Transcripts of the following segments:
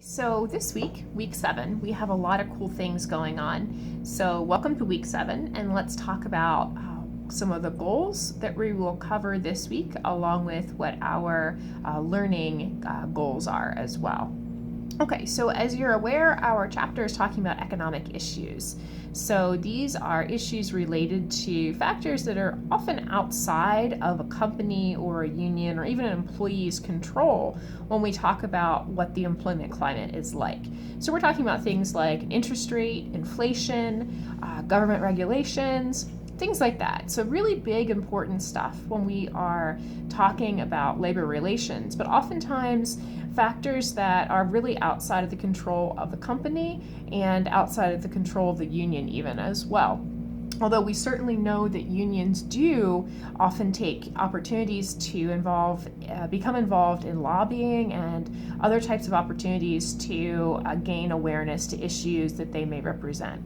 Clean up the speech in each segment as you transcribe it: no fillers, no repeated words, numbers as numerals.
So this week, week 7, we have a lot of cool things going on. So welcome to week 7, and let's talk about some of the goals that we will cover this week, along with what our learning goals are as well. Okay, so as you're aware, our chapter is talking about economic issues. So these are issues related to factors that are often outside of a company or a union or even an employee's control when we talk about what the employment climate is like. So we're talking about things like interest rate, inflation, government regulations, things like that. So really big, important stuff when we are talking about labor relations, but oftentimes factors that are really outside of the control of the company and outside of the control of the union even as well. Although we certainly know that unions do often take opportunities to become involved in lobbying and other types of opportunities to gain awareness to issues that they may represent.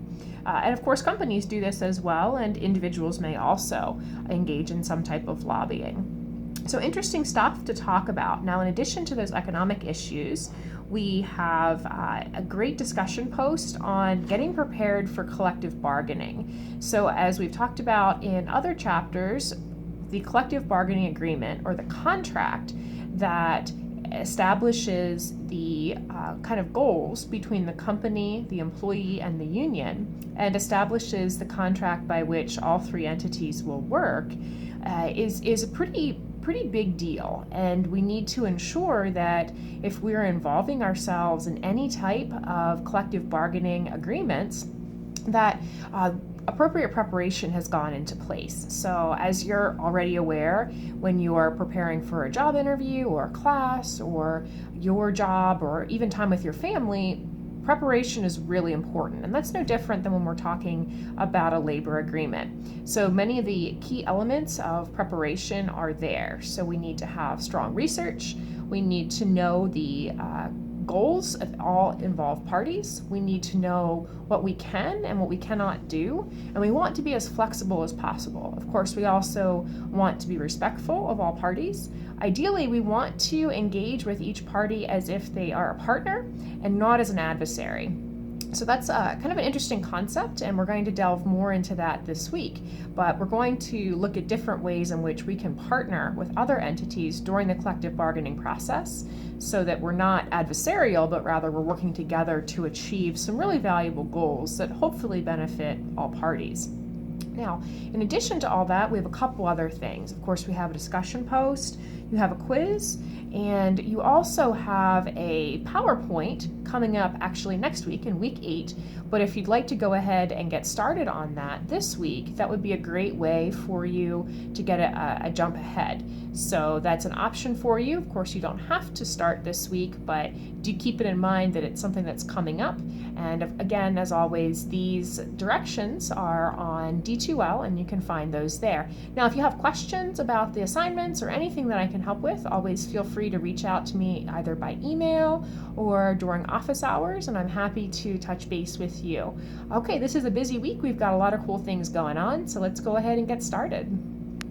And of course, companies do this as well, and individuals may also engage in some type of lobbying. So interesting stuff to talk about. Now, in addition to those economic issues, we have a great discussion post on getting prepared for collective bargaining. So as we've talked about in other chapters, the collective bargaining agreement, or the contract that establishes the kind of goals between the company, the employee, and the union, and establishes the contract by which all three entities will work, is a pretty big deal, and we need to ensure that if we're involving ourselves in any type of collective bargaining agreements, that appropriate preparation has gone into place. So as you're already aware, when you are preparing for a job interview or a class or your job or even time with your family, preparation is really important, and that's no different than when we're talking about a labor agreement. So many of the key elements of preparation are there. So we need to have strong research. We need to know the goals of all involved parties. We need to know what we can and what we cannot do, and we want to be as flexible as possible. Of course, we also want to be respectful of all parties. Ideally, we want to engage with each party as if they are a partner and not as an adversary. So that's kind of an interesting concept, and we're going to delve more into that this week. But we're going to look at different ways in which we can partner with other entities during the collective bargaining process so that we're not adversarial, but rather we're working together to achieve some really valuable goals that hopefully benefit all parties. Now, in addition to all that, we have a couple other things. Of course, we have a discussion post, you have a quiz, and you also have a PowerPoint coming up actually next week in week 8. But if you'd like to go ahead and get started on that this week, that would be a great way for you to get a jump ahead. So that's an option for you. Of course, you don't have to start this week, but do keep it in mind that it's something that's coming up. And again, as always, these directions are on D2L, and you can find those there. Now, if you have questions about the assignments or anything that I can help with, always feel free to reach out to me either by email or during office hours, and I'm happy to touch base with you. Okay, this is a busy week. We've got a lot of cool things going on, so let's go ahead and get started.